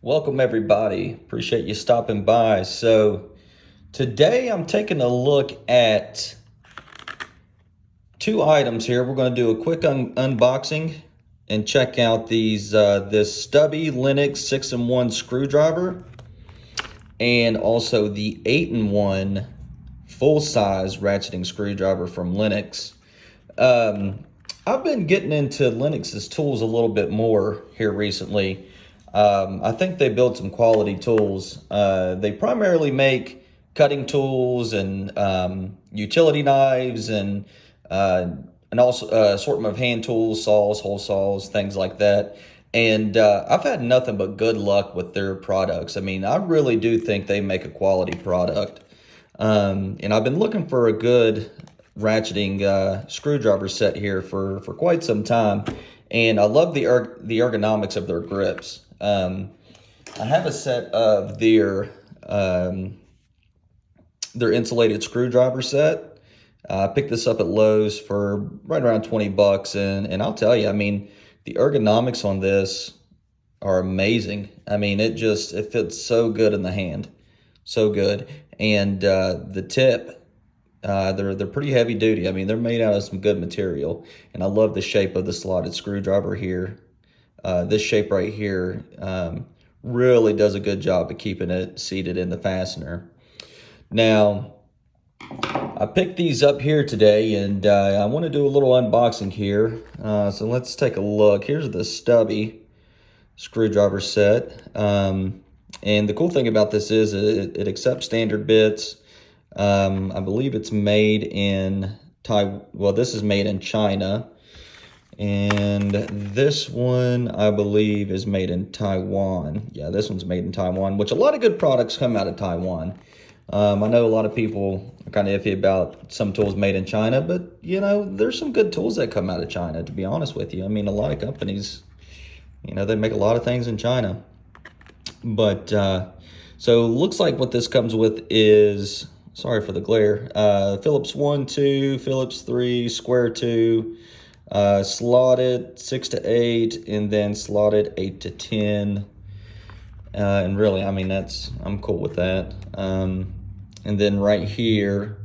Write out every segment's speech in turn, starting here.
Welcome everybody. Appreciate you stopping by. So today I'm taking a look at two items here. We're going to do a quick unboxing and check out this Stubby Linux 6-in-1 screwdriver and also the 8-in-1 full-size ratcheting screwdriver from Linux. I've been getting into Linux's tools a little bit more here recently. I think they build some quality tools. They primarily make cutting tools and utility knives and also assortment of hand tools, saws, hole saws, things like that. And I've had nothing but good luck with their products. I mean, I really do think they make a quality product. And I've been looking for a good ratcheting screwdriver set here for quite some time. And I love the ergonomics of their grips. I have a set of their insulated screwdriver set. I picked this up at Lowe's for right around 20 bucks. And I'll tell you, I mean, the ergonomics on this are amazing. I mean, it fits so good in the hand. So good. And the tip, they're pretty heavy duty. I mean, they're made out of some good material. And I love the shape of the slotted screwdriver here. This shape right here really does a good job of keeping it seated in the fastener. Now, I picked these up here today, and I want to do a little unboxing here. So let's take a look. Here's the Stubby screwdriver set. And the cool thing about this is it accepts standard bits. I believe it's made in well, this is made in China. And this one, I believe, is made in Taiwan. Yeah, this one's made in Taiwan, which a lot of good products come out of Taiwan. I know a lot of people are kind of iffy about some tools made in China, but, you know, there's some good tools that come out of China, to be honest with you. I mean, a lot of companies, you know, they make a lot of things in China. But, so looks like what this comes with is, sorry for the glare, Phillips 1, 2, Phillips 3, square 2, slotted 6 to 8, and then slotted 8 to 10. And really, I mean, I'm cool with that. And then right here,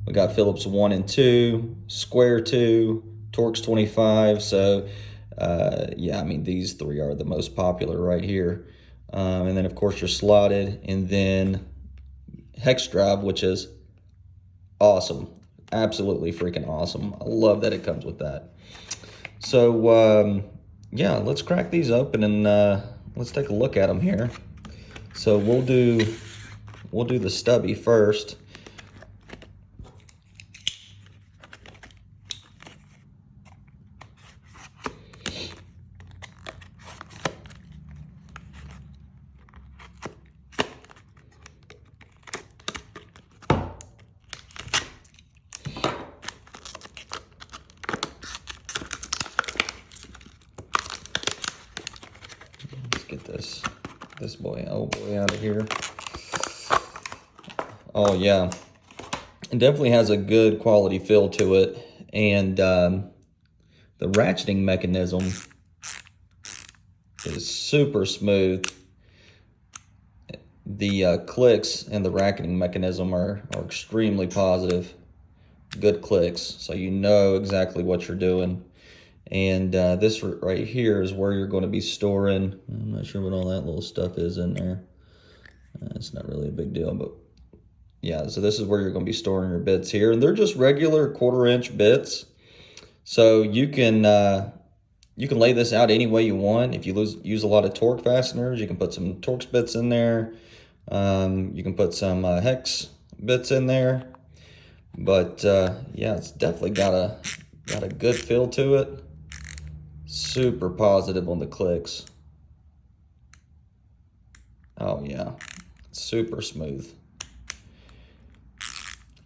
we got Phillips 1 and 2, square 2, Torx 25. So, yeah, I mean, these three are the most popular right here. And then, of course, your slotted, and then hex drive, which is awesome. Absolutely freaking awesome. I love that it comes with that. So, yeah, let's crack these open and let's take a look at them here. So we'll do the Stubby first. Get this boy, oh boy, out of here. Oh yeah, it definitely has a good quality feel to it, and the ratcheting mechanism is super smooth. The clicks and the ratcheting mechanism are extremely positive, good clicks, so you know exactly what you're doing. And this right here is where you're going to be storing, I'm not sure what all that little stuff is in there. It's not really a big deal, but yeah, so this is where you're going to be storing your bits here. And they're just regular 1/4-inch bits. So you can lay this out any way you want. If you use a lot of Torx fasteners, you can put some Torx bits in there. You can put some hex bits in there. But yeah, it's definitely got a good feel to it. Super positive on the clicks. Oh yeah, super smooth.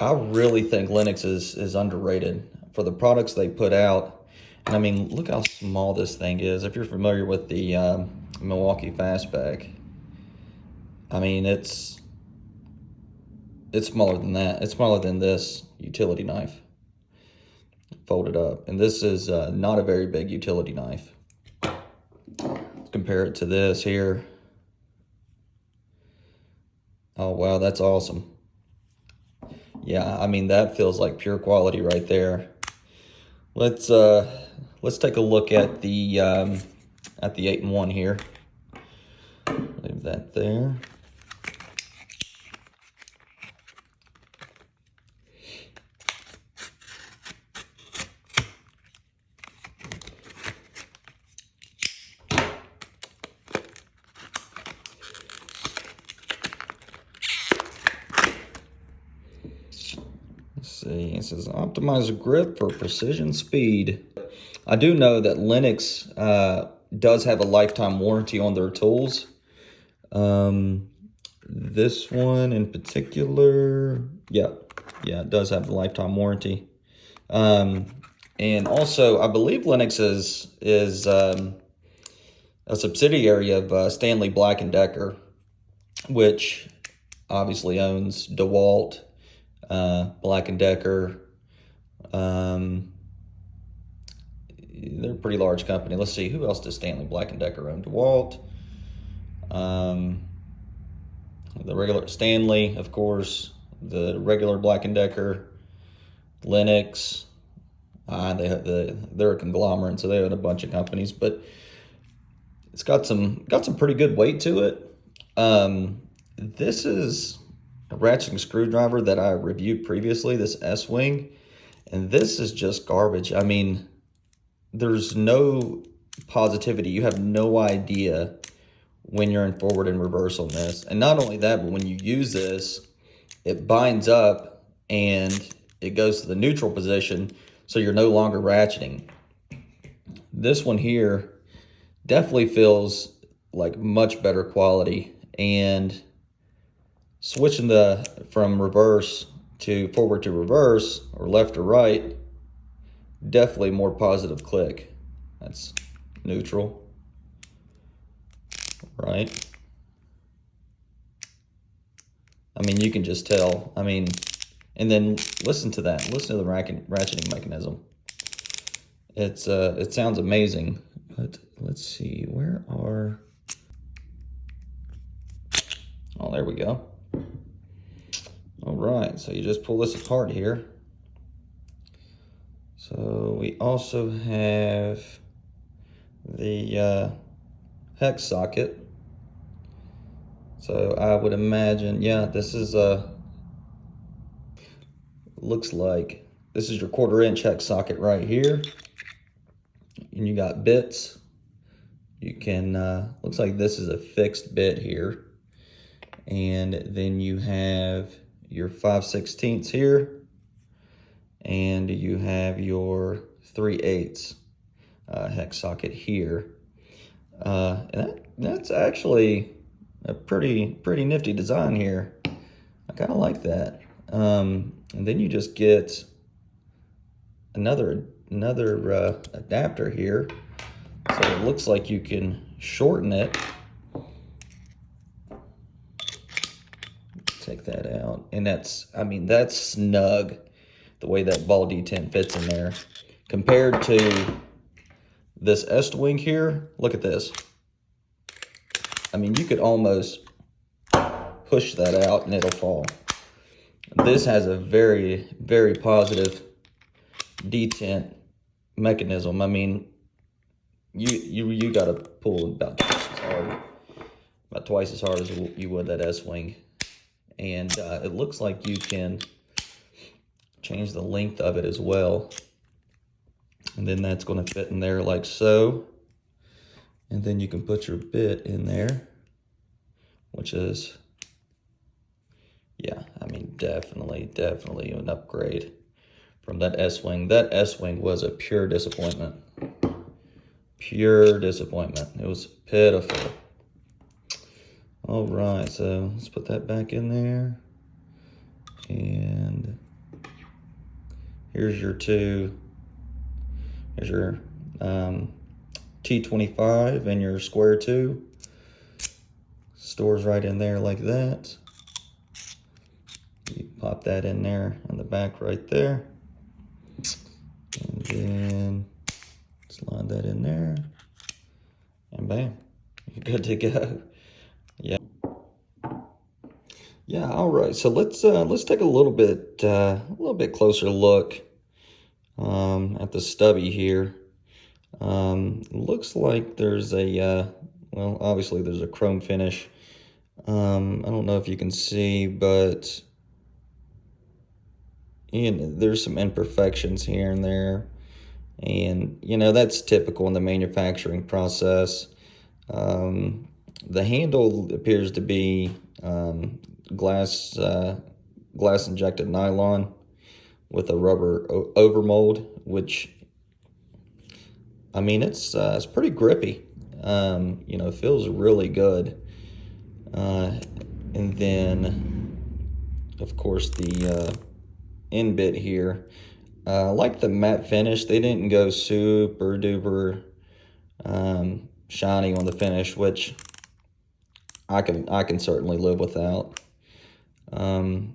I really think Linux is underrated for the products they put out. And I mean, look how small this thing is. If you're familiar with the Milwaukee Fastback, I mean, it's smaller than that. It's smaller than this utility knife. Folded up. And this is not a very big utility knife. Let's compare it to this here. Oh, wow, that's awesome. Yeah, I mean, that feels like pure quality right there. Let's take a look at the 8-in-1 here. Leave that there. Let's see, it says optimize grip for precision speed. I do know that Linux does have a lifetime warranty on their tools. This one in particular, yeah, it does have the lifetime warranty. And also, I believe Linux is a subsidiary of Stanley Black and Decker, which obviously owns DeWalt, Black and Decker. They're a pretty large company. Let's see, who else does Stanley Black and Decker own? DeWalt, the regular Stanley, of course, the regular Black and Decker, Linux. They're a conglomerate, so they own a bunch of companies, but it's got some pretty good weight to it. This is a ratcheting screwdriver that I reviewed previously, this S-Wing, and this is just garbage. I mean, there's no positivity. You have no idea when you're in forward and reverse on this. And not only that, but when you use this, it binds up and it goes to the neutral position, so you're no longer ratcheting. This one here definitely feels like much better quality, and switching from reverse to forward to reverse or left to right, definitely more positive click. That's neutral, right? I mean, you can just tell. I mean, and then listen to that. Listen to the ratcheting mechanism. It sounds amazing. But let's see, where are... Oh, there we go. All right, so you just pull this apart here. So we also have the hex socket. So I would imagine, yeah, this is looks like this is your 1/4-inch hex socket right here. And you got bits. You can, looks like this is a fixed bit here. And then you have your 5/16 here. And you have your 3/8 hex socket here. And that's actually a pretty nifty design here. I kind of like that. And then you just get another adapter here. So it looks like you can shorten it. Take that out. And that's, I mean, that's snug, the way that ball detent fits in there. Compared to this S-Wing here, look at this. I mean, you could almost push that out and it'll fall. This has a very positive detent mechanism. I mean, you got to pull about twice as hard as you would that S-Wing. And it looks like you can change the length of it as well. And then that's going to fit in there like so. And then you can put your bit in there, which is, yeah, I mean, definitely an upgrade from that S-Wing. That S-Wing was a pure disappointment. Pure disappointment. It was pitiful. All right, so let's put that back in there. And here's your here's your T25 and your square 2. Stores right in there like that. You pop that in there on the back right there. And then slide that in there. And bam, you're good to go. Yeah. Yeah, all right. So let's take a little bit closer look at the stubby here. Looks like there's a well, obviously there's a chrome finish. I don't know if you can see, but there's some imperfections here and there, and that's typical in the manufacturing process. Um, the handle appears to be glass glass injected nylon with a rubber overmold, which I mean it's pretty grippy. It feels really good. And then, of course, the end bit here. Like the matte finish, they didn't go super duper shiny on the finish, which I can certainly live without. Um,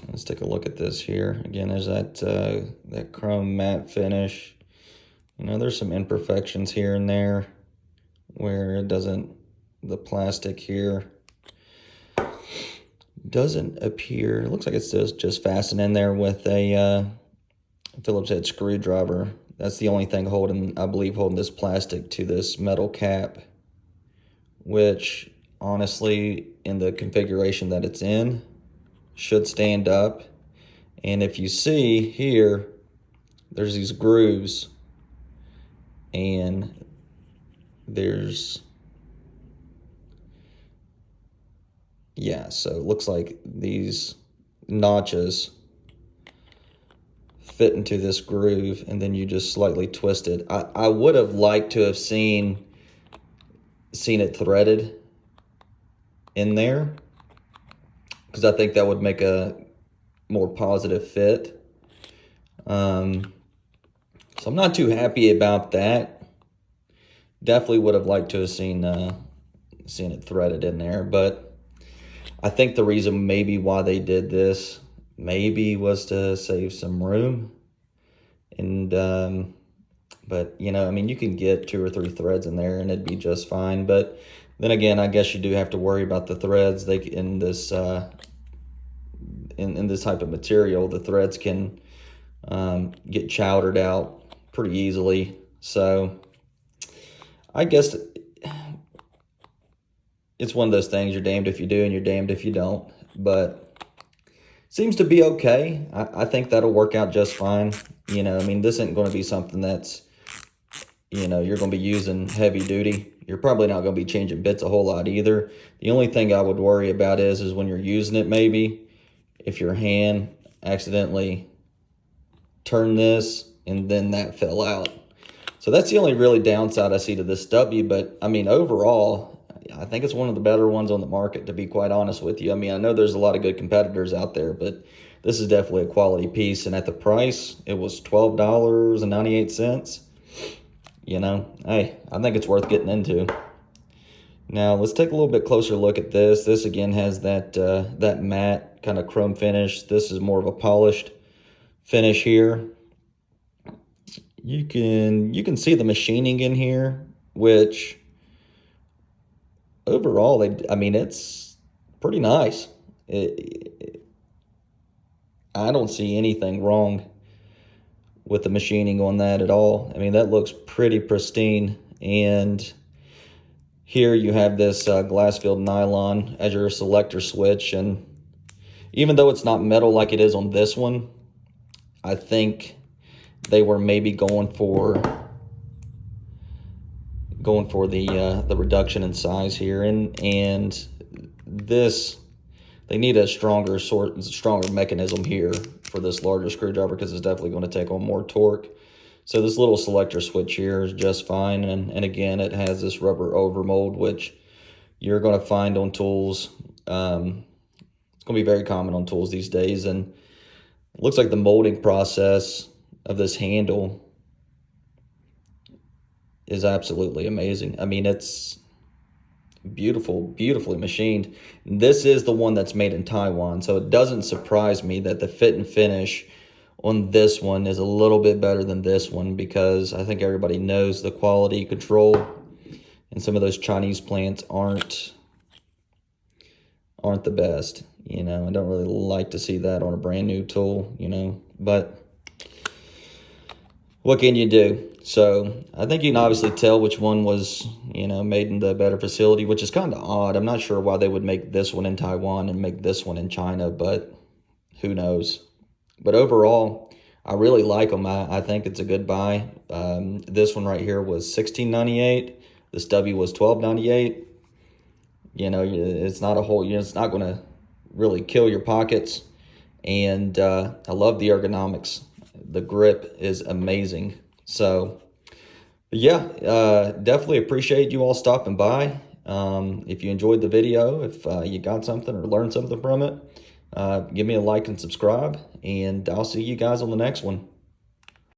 let's take a look at this here. Again, there's that chrome matte finish. There's some imperfections here and there where it doesn't, the plastic here doesn't appear. It looks like it's just fastened in there with a Phillips head screwdriver. That's the only thing holding, I believe, holding this plastic to this metal cap, which honestly, in the configuration that it's in, should stand up. And if you see here, there's these grooves, and there's, yeah, so it looks like these notches fit into this groove, and then you just slightly twist it. I would have liked to have seen it threaded in there, because I think that would make a more positive fit. So I'm not too happy about that. Definitely would have liked to have seen it threaded in there, but I think the reason maybe why they did this maybe was to save some room. And but I mean, you can get 2 or 3 threads in there and it'd be just fine. But then again, I guess you do have to worry about the threads. They in this in this type of material, the threads can get chowdered out pretty easily. So I guess it's one of those things, you're damned if you do and you're damned if you don't. But seems to be okay. I think that'll work out just fine. I mean, this isn't going to be something that's, you're going to be using heavy duty. You're probably not going to be changing bits a whole lot either. The only thing I would worry about is when you're using it, maybe if your hand accidentally turned this and then that fell out. So that's the only really downside I see to this stubby. But I mean, overall, I think it's one of the better ones on the market, to be quite honest with you. I mean, I know there's a lot of good competitors out there, but this is definitely a quality piece. And at the price, it was $12.98. Hey, I think it's worth getting into. Now, let's take a little bit closer look at this. This, again, has that matte kind of chrome finish. This is more of a polished finish here. You can see the machining in here, which overall, I mean, it's pretty nice. I don't see anything wrong with the machining on that at all. I mean, that looks pretty pristine. And here you have this glass-filled nylon as your selector switch. And even though it's not metal like it is on this one, I think they were maybe going for the reduction in size here, and this, they need a stronger mechanism here for this larger screwdriver, because it's definitely going to take on more torque. So this little selector switch here is just fine, and again, it has this rubber overmold, which you're going to find on tools. It's going to be very common on tools these days, and it looks like the molding process of this handle is absolutely amazing. I mean, it's beautifully machined. This is the one that's made in Taiwan, so it doesn't surprise me that the fit and finish on this one is a little bit better than this one, because I think everybody knows the quality control, and some of those Chinese plants aren't aren't the best. You know, I don't really like to see that on a brand new tool, you know, but what can you do? So I think you can obviously tell which one was, you know, made in the better facility, which is kind of odd. I'm not sure why they would make this one in Taiwan and make this one in China, but who knows? But overall, I really like them. I think it's a good buy. This one right here was $16.98. The Stubby was $12.98. You know, it's not a whole, you know, it's not going to really kill your pockets. And I love the ergonomics. The grip is amazing. So, yeah, definitely appreciate you all stopping by. If you enjoyed the video, if you got something or learned something from it, give me a like and subscribe, and I'll see you guys on the next one.